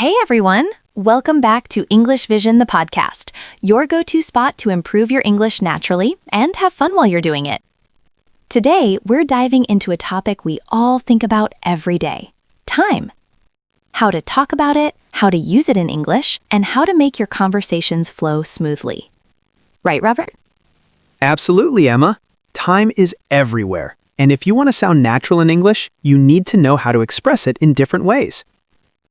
Hey everyone! Welcome back to English Vision, the podcast, your go-to spot to improve your English naturally and have fun while you're doing it. Today, we're diving into a topic we all think about every day, time. How to talk about it, how to use it in English, and how to make your conversations flow smoothly. Right, Robert? Absolutely, Emma. Time is everywhere. And if you want to sound natural in English, you need to know how to express it in different ways.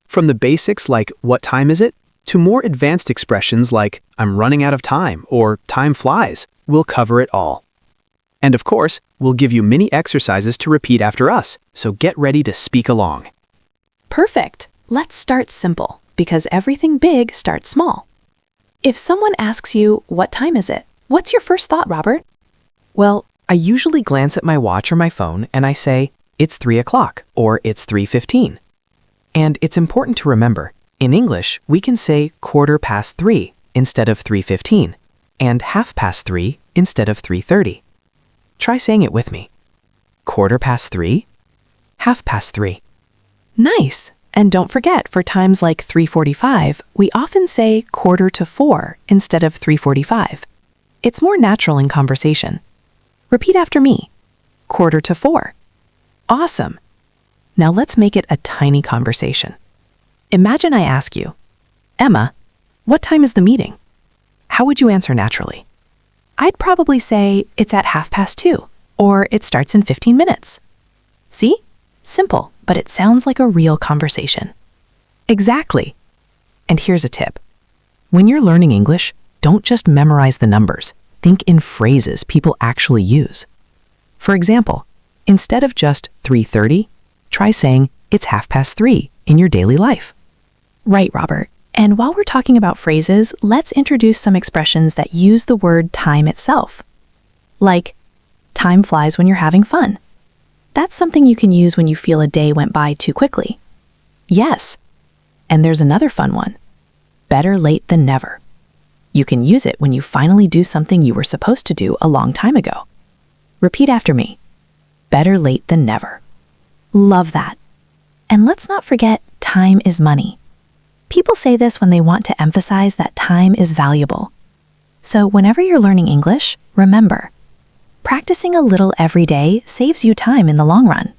From the basics like what time is it, to more advanced expressions like I'm running out of time or time flies, we'll cover it all. And of course, we'll give you mini exercises to repeat after us, so get ready to speak along. Perfect. Let's start simple, because everything big starts small. If someone asks you, what time is it? What's your first thought, Robert? Well, I usually glance at my watch or my phone and I say, it's 3 o'clock or it's 3:15. And it's important to remember, in English, we can say 3:15 instead of 3:15 and 3:30 instead of 3:30. Try saying it with me. 3:15, 3:30. Nice! And don't forget, for times like 3:45, we often say 3:45 instead of 3:45. It's more natural in conversation. Repeat after me. 3:45. Awesome. Now let's make it a tiny conversation. Imagine I ask you, Emma, what time is the meeting? How would you answer naturally? I'd probably say it's at 2:30, or it starts in 15 minutes. See? Simple, but it sounds like a real conversation. Exactly. And here's a tip. When you're learning English, don't just memorize the numbers. Think in phrases people actually use. For example, instead of just 3:30, try saying it's 3:30 in your daily life. Right, Robert. And while we're talking about phrases, let's introduce some expressions that use the word time itself. Like, time flies when you're having fun. That's something you can use when you feel a day went by too quickly. Yes. And there's another fun one. Better late than never. You can use it when you finally do something you were supposed to do a long time ago. Repeat after me. Better late than never. Love that. And let's not forget, time is money. People say this when they want to emphasize that time is valuable. So whenever you're learning English, remember, practicing a little every day saves you time in the long run.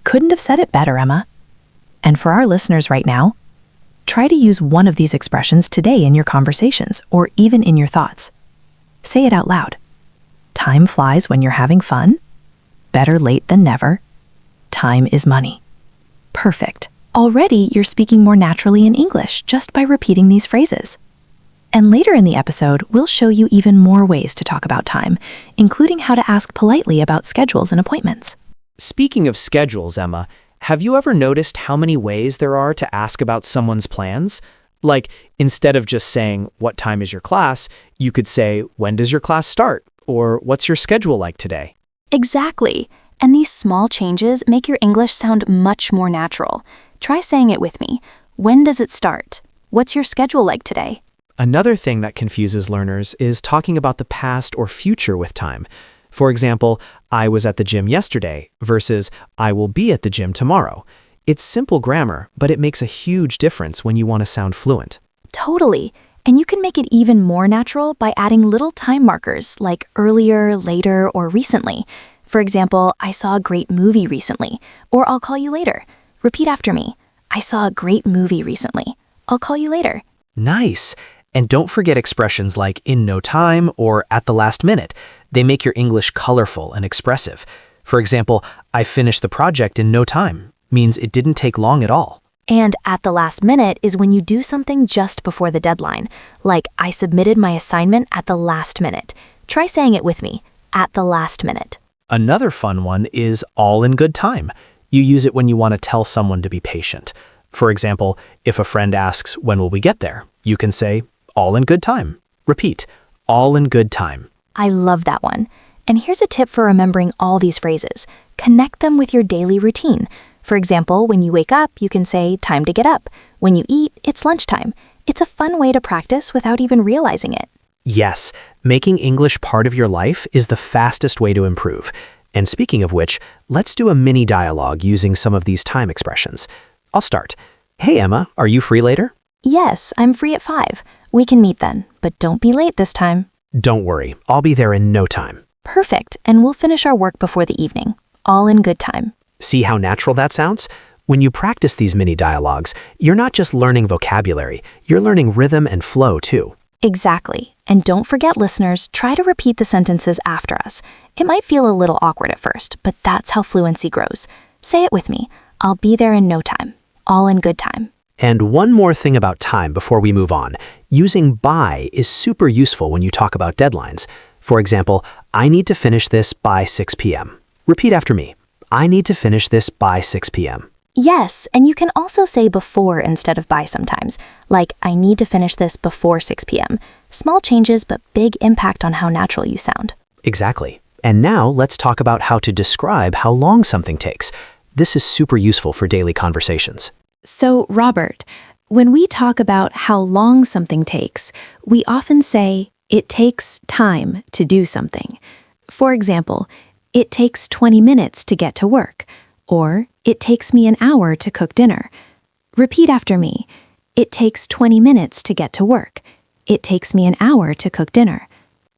Couldn't have said it better, Emma. And for our listeners right now, try to use one of these expressions today in your conversations or even in your thoughts. Say it out loud. Time flies when you're having fun. Better late than never. Time is money. Perfect. Already you're speaking more naturally in English just by repeating these phrases. And later in the episode, we'll show you even more ways to talk about time, including how to ask politely about schedules and appointments. Speaking of schedules, Emma, have you ever noticed how many ways there are to ask about someone's plans? Like, instead of just saying, what time is your class, you could say, when does your class start? Or what's your schedule like today? Exactly. And these small changes make your English sound much more natural. Try saying it with me. When does it start? What's your schedule like today? Another thing that confuses learners is talking about the past or future with time. For example, I was at the gym yesterday versus I will be at the gym tomorrow. It's simple grammar, but it makes a huge difference when you want to sound fluent. Totally. And you can make it even more natural by adding little time markers like earlier, later, or recently. For example, I saw a great movie recently, or I'll call you later. Repeat after me. I saw a great movie recently. I'll call you later. Nice. And don't forget expressions like in no time or at the last minute. They make your English colorful and expressive. For example, I finished the project in no time means it didn't take long at all. And at the last minute is when you do something just before the deadline, like I submitted my assignment at the last minute. Try saying it with me, at the last minute. Another fun one is all in good time. You use it when you want to tell someone to be patient. For example, if a friend asks, when will we get there? You can say, all in good time. Repeat, all in good time. I love that one. And here's a tip for remembering all these phrases. Connect them with your daily routine. For example, when you wake up, you can say, time to get up. When you eat, it's lunchtime. It's a fun way to practice without even realizing it. Yes, making English part of your life is the fastest way to improve. And speaking of which, let's do a mini dialogue using some of these time expressions. I'll start. Hey Emma, are you free later? Yes, I'm free at 5. We can meet then, but don't be late this time. Don't worry, I'll be there in no time. Perfect, and we'll finish our work before the evening. All in good time. See how natural that sounds? When you practice these mini dialogues, you're not just learning vocabulary, you're learning rhythm and flow too. Exactly. And don't forget, listeners, try to repeat the sentences after us. It might feel a little awkward at first, but that's how fluency grows. Say it with me. I'll be there in no time. All in good time. And one more thing about time before we move on. Using by is super useful when you talk about deadlines. For example, I need to finish this by 6 p.m. Repeat after me. I need to finish this by 6 p.m. Yes, and you can also say before instead of by sometimes. Like, I need to finish this before 6 p.m. Small changes, but big impact on how natural you sound. Exactly. And now let's talk about how to describe how long something takes. This is super useful for daily conversations. So, Robert, when we talk about how long something takes, we often say, it takes time to do something. For example, it takes 20 minutes to get to work, or it takes me an hour to cook dinner. Repeat after me. It takes 20 minutes to get to work. It takes me an hour to cook dinner.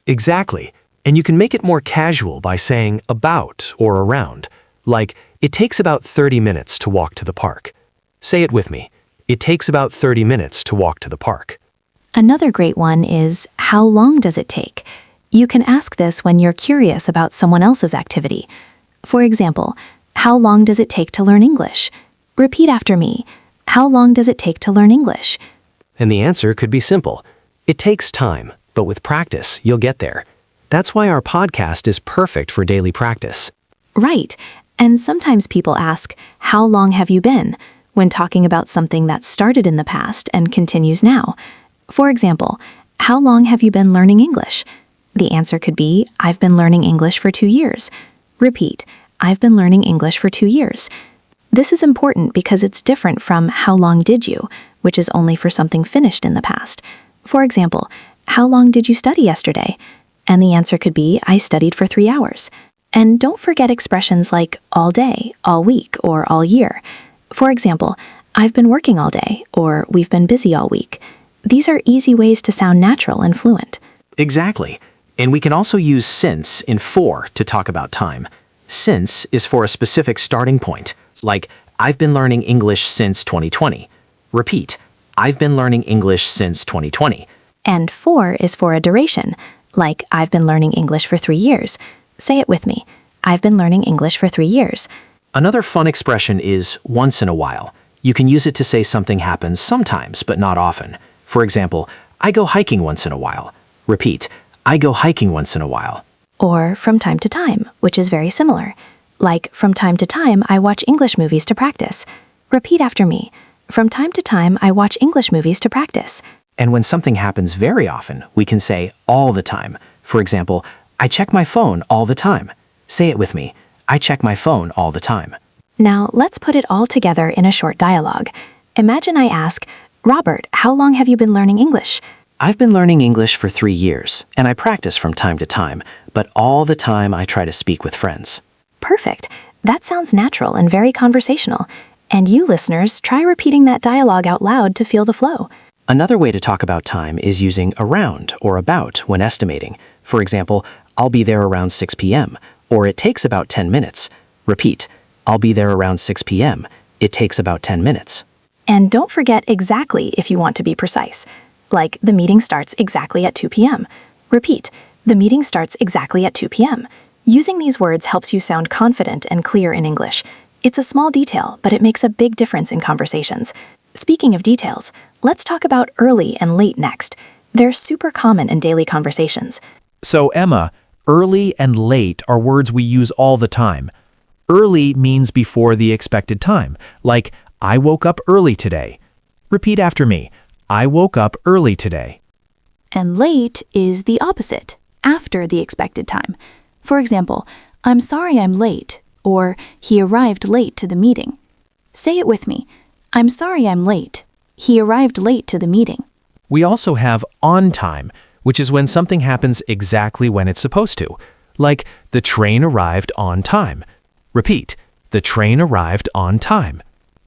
Exactly. And you can make it more casual by saying about or around. Like, it takes about 30 minutes to walk to the park. Say it with me. It takes about 30 minutes to walk to the park. Another great one is, how long does it take? You can ask this when you're curious about someone else's activity. For example, how long does it take to learn English? Repeat after me. How long does it take to learn English? And the answer could be simple. It takes time, but with practice, you'll get there. That's why our podcast is perfect for daily practice. Right. And sometimes people ask, how long have you been? When talking about something that started in the past and continues now. For example, how long have you been learning English? The answer could be, I've been learning English for 2 years. Repeat, I've been learning English for 2 years. This is important because it's different from how long did you, which is only for something finished in the past. For example, how long did you study yesterday? And the answer could be, I studied for 3 hours. And don't forget expressions like all day, all week, or all year. For example, I've been working all day, or we've been busy all week. These are easy ways to sound natural and fluent. Exactly. And we can also use since in for to talk about time. Since is for a specific starting point, like, I've been learning English since 2020. Repeat, I've been learning English since 2020. And for is for a duration, like, I've been learning English for 3 years. Say it with me. I've been learning English for 3 years. Another fun expression is once in a while. You can use it to say something happens sometimes, but not often. For example, I go hiking once in a while. Repeat, I go hiking once in a while. Or from time to time, which is very similar. Like, from time to time, I watch English movies to practice. Repeat after me. From time to time, I watch English movies to practice. And when something happens very often, we can say all the time. For example, I check my phone all the time. Say it with me. I check my phone all the time. Now, let's put it all together in a short dialogue. Imagine I ask, Robert, how long have you been learning English? I've been learning English for 3 years, and I practice from time to time, but all the time I try to speak with friends. Perfect. That sounds natural and very conversational. And you listeners, try repeating that dialogue out loud to feel the flow. Another way to talk about time is using around or about when estimating. For example, I'll be there around 6 p.m., or it takes about 10 minutes. Repeat, I'll be there around 6 p.m. It takes about 10 minutes. And don't forget exactly if you want to be precise. Like, the meeting starts exactly at 2 p.m. Repeat, the meeting starts exactly at 2 p.m. Using these words helps you sound confident and clear in English. It's a small detail, but it makes a big difference in conversations. Speaking of details, let's talk about early and late next. They're super common in daily conversations. So, Emma, early and late are words we use all the time. Early means before the expected time, like, I woke up early today. Repeat after me. I woke up early today. And late is the opposite, after the expected time. For example, I'm sorry I'm late, or he arrived late to the meeting. Say it with me. I'm sorry I'm late. He arrived late to the meeting. We also have on time, which is when something happens exactly when it's supposed to, like the train arrived on time. Repeat, the train arrived on time.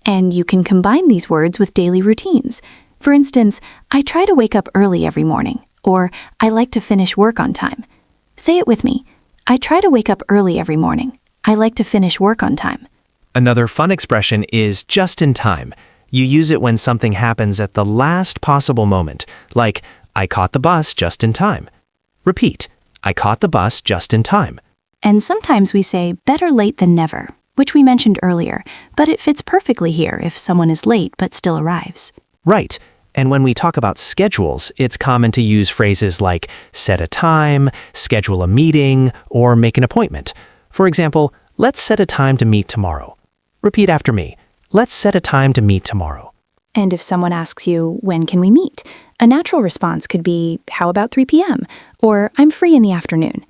And you can combine these words with daily routines. For instance, I try to wake up early every morning, or I like to finish work on time. Say it with me. I try to wake up early every morning. I like to finish work on time. Another fun expression is just in time. You use it when something happens at the last possible moment, like, I caught the bus just in time. Repeat, I caught the bus just in time. And sometimes we say better late than never, which we mentioned earlier, but it fits perfectly here if someone is late but still arrives. Right. And when we talk about schedules, it's common to use phrases like set a time, schedule a meeting, or make an appointment. For example, let's set a time to meet tomorrow. Repeat after me. Let's set a time to meet tomorrow. And if someone asks you, when can we meet? A natural response could be, how about 3 p.m.? Or, I'm free in the afternoon.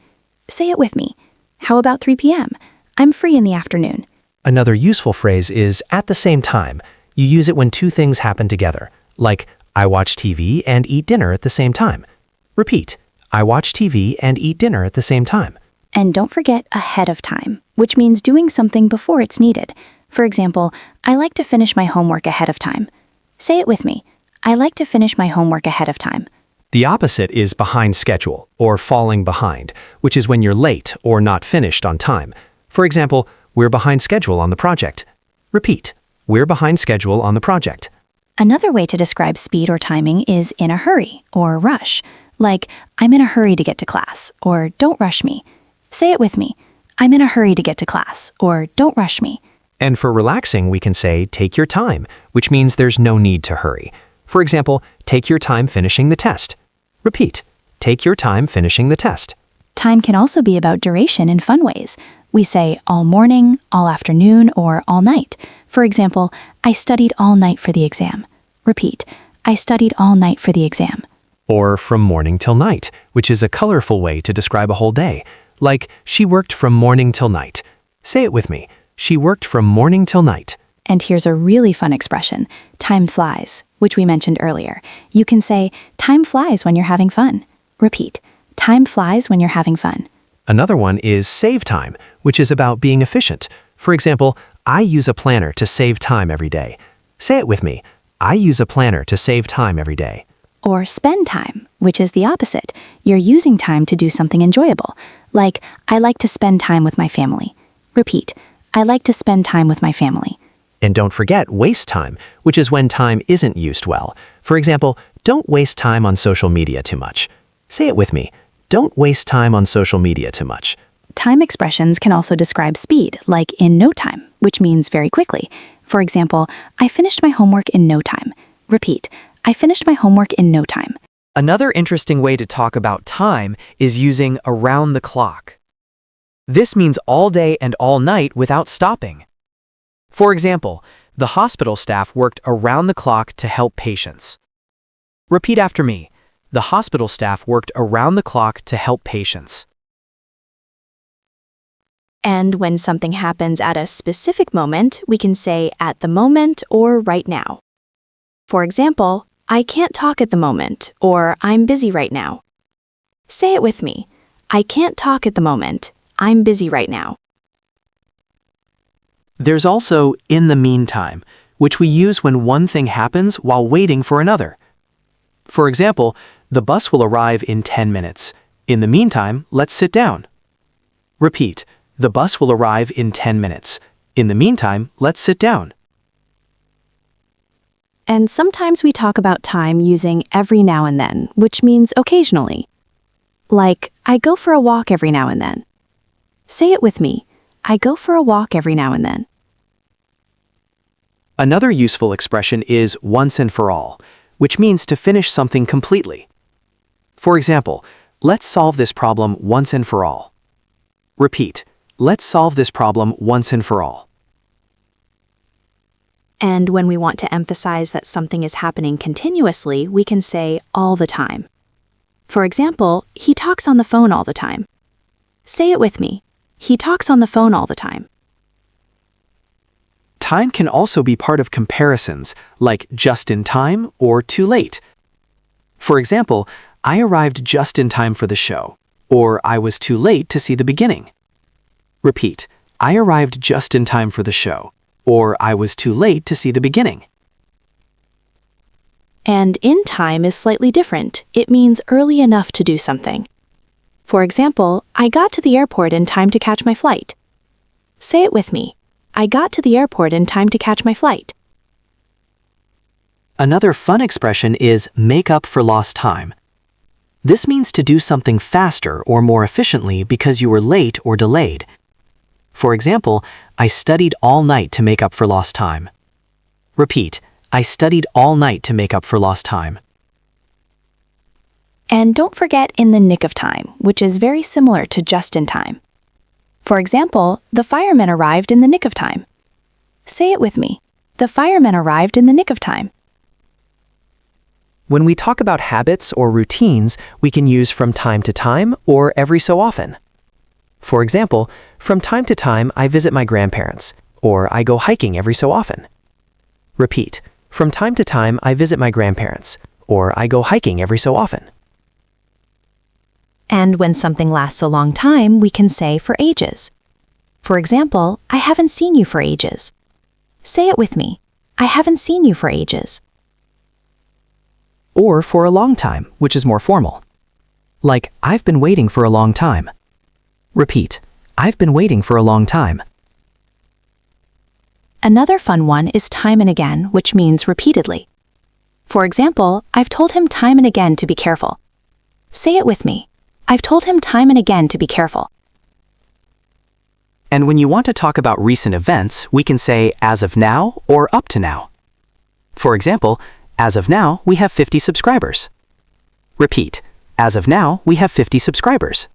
Say it with me. How about 3 p.m.? I'm free in the afternoon. Another useful phrase is at the same time. You use it when two things happen together, like I watch TV and eat dinner at the same time. Repeat, I watch TV and eat dinner at the same time. And don't forget ahead of time, which means doing something before it's needed. For example, I like to finish my homework ahead of time. Say it with me. I like to finish my homework ahead of time. The opposite is behind schedule, or falling behind, which is when you're late or not finished on time. For example, we're behind schedule on the project. Repeat, we're behind schedule on the project. Another way to describe speed or timing is in a hurry or rush, like I'm in a hurry to get to class, or don't rush me. Say it with me. I'm in a hurry to get to class, or don't rush me. And for relaxing, we can say take your time, which means there's no need to hurry. For example, take your time finishing the test. Repeat, take your time finishing the test. Time can also be about duration in fun ways. We say all morning, all afternoon, or all night. For example, I studied all night for the exam. Repeat, I studied all night for the exam. Or from morning till night, which is a colorful way to describe a whole day. Like, she worked from morning till night. Say it with me. She worked from morning till night. And here's a really fun expression, time flies, which we mentioned earlier. You can say, time flies when you're having fun. Repeat, time flies when you're having fun. Another one is save time, which is about being efficient. For example, I use a planner to save time every day. Say it with me. I use a planner to save time every day. Or spend time, which is the opposite. You're using time to do something enjoyable. Like, I like to spend time with my family. Repeat, I like to spend time with my family. And don't forget waste time, which is when time isn't used well. For example, don't waste time on social media too much. Say it with me. Don't waste time on social media too much. Time expressions can also describe speed, like in no time, which means very quickly. For example, I finished my homework in no time. Repeat, I finished my homework in no time. Another interesting way to talk about time is using around the clock. This means all day and all night without stopping. For example, the hospital staff worked around the clock to help patients. Repeat after me. The hospital staff worked around the clock to help patients. And when something happens at a specific moment, we can say at the moment or right now. For example, I can't talk at the moment, or I'm busy right now. Say it with me. I can't talk at the moment. I'm busy right now. There's also in the meantime, which we use when one thing happens while waiting for another. For example, the bus will arrive in 10 minutes. In the meantime, let's sit down. Repeat, the bus will arrive in 10 minutes. In the meantime, let's sit down. And sometimes we talk about time using every now and then, which means occasionally. Like, I go for a walk every now and then. Say it with me. I go for a walk every now and then. Another useful expression is once and for all, which means to finish something completely. For example, let's solve this problem once and for all. Repeat, let's solve this problem once and for all. And when we want to emphasize that something is happening continuously, we can say all the time. For example, he talks on the phone all the time. Say it with me. He talks on the phone all the time. Time can also be part of comparisons, like just in time or too late. For example, I arrived just in time for the show, or I was too late to see the beginning. Repeat, I arrived just in time for the show. or I was too late to see the beginning. And in time is slightly different. It means early enough to do something. For example, I got to the airport in time to catch my flight. Say it with me. I got to the airport in time to catch my flight. Another fun expression is make up for lost time. This means to do something faster or more efficiently because you were late or delayed. For example, I studied all night to make up for lost time. Repeat, I studied all night to make up for lost time. And don't forget in the nick of time, which is very similar to just in time. For example, the firemen arrived in the nick of time. Say it with me. The firemen arrived in the nick of time. When we talk about habits or routines, we can use from time to time or every so often. For example, from time to time I visit my grandparents, or I go hiking every so often. Repeat, from time to time I visit my grandparents, or I go hiking every so often. And when something lasts a long time, we can say for ages. For example, I haven't seen you for ages. Say it with me. I haven't seen you for ages. Or for a long time, which is more formal. Like, I've been waiting for a long time. Repeat, I've been waiting for a long time. Another fun one is time and again, which means repeatedly. For example, I've told him time and again to be careful. Say it with me. I've told him time and again to be careful. And when you want to talk about recent events, we can say as of now or up to now. For example, as of now, we have 50 subscribers. Repeat, as of now, we have 50 subscribers.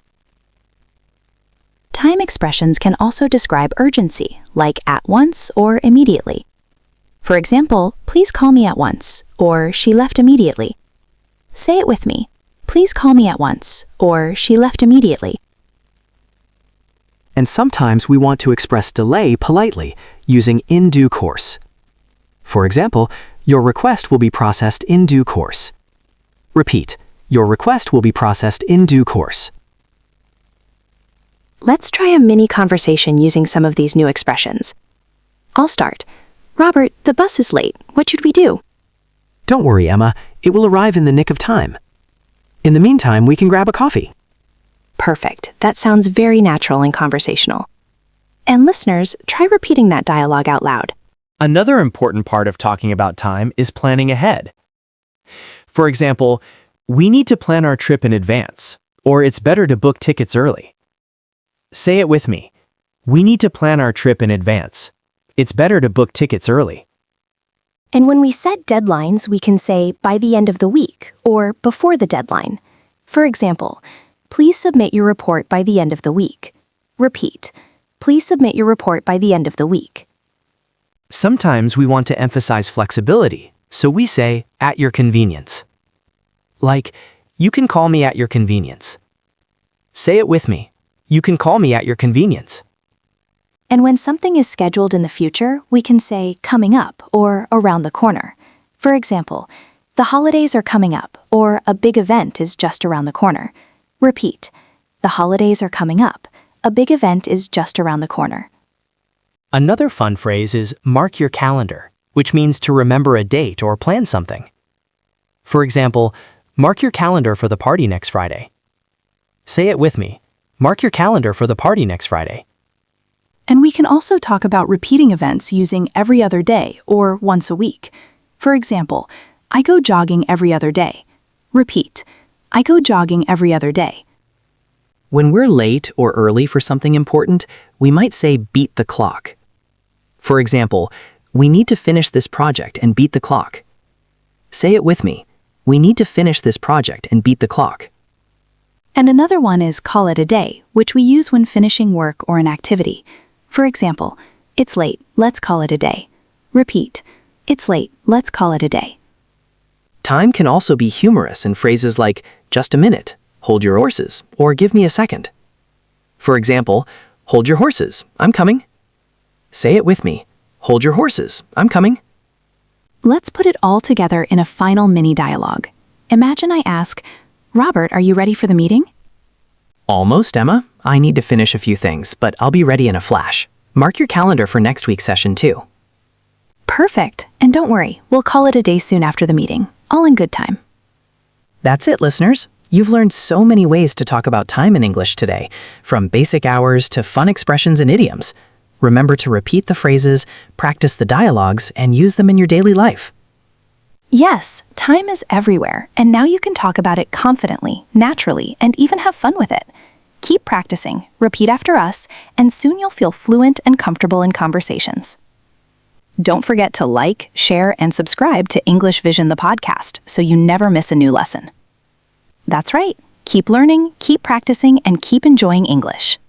Time expressions can also describe urgency, like at once or immediately. For example, please call me at once, or she left immediately. Say it with me. Please call me at once, or she left immediately. And sometimes we want to express delay politely, using in due course. For example, your request will be processed in due course. Repeat, your request will be processed in due course. Let's try a mini conversation using some of these new expressions. I'll start. Robert, the bus is late. What should we do? Don't worry, Emma. It will arrive in the nick of time. In the meantime, we can grab a coffee. Perfect. That sounds very natural and conversational. And listeners, try repeating that dialogue out loud. Another important part of talking about time is planning ahead. For example, we need to plan our trip in advance, or it's better to book tickets early. Say it with me. We need to plan our trip in advance. It's better to book tickets early. And when we set deadlines, we can say by the end of the week or before the deadline. For example, please submit your report by the end of the week. Repeat, please submit your report by the end of the week. Sometimes we want to emphasize flexibility, so we say at your convenience. Like, you can call me at your convenience. Say it with me. You can call me at your convenience. And when something is scheduled in the future, we can say coming up or around the corner. For example, the holidays are coming up or a big event is just around the corner. Repeat, the holidays are coming up. A big event is just around the corner. Another fun phrase is mark your calendar, which means to remember a date or plan something. For example, mark your calendar for the party next Friday. Say it with me. Mark your calendar for the party next Friday. And we can also talk about repeating events using every other day or once a week. For example, I go jogging every other day. Repeat, I go jogging every other day. When we're late or early for something important, we might say beat the clock. For example, we need to finish this project and beat the clock. Say it with me. We need to finish this project and beat the clock. And another one is call it a day, which we use when finishing work or an activity. For example, it's late, let's call it a day. Repeat, it's late, let's call it a day. Time can also be humorous in phrases like just a minute, hold your horses, or give me a second. For example, hold your horses, I'm coming. Say it with me. Hold your horses, I'm coming. Let's put it all together in a final mini dialogue. Imagine I ask, Robert, are you ready for the meeting? Almost, Emma. I need to finish a few things, but I'll be ready in a flash. Mark your calendar for next week's session too. Perfect. And don't worry, we'll call it a day soon after the meeting. All in good time. That's it, listeners. You've learned so many ways to talk about time in English today, from basic hours to fun expressions and idioms. Remember to repeat the phrases, practice the dialogues, and use them in your daily life. Yes, time is everywhere, and now you can talk about it confidently, naturally, and even have fun with it. Keep practicing, repeat after us, and soon you'll feel fluent and comfortable in conversations. Don't forget to like, share, and subscribe to English Vision the podcast so you never miss a new lesson. That's right. Keep learning, keep practicing, and keep enjoying English.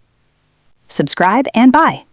Subscribe and bye.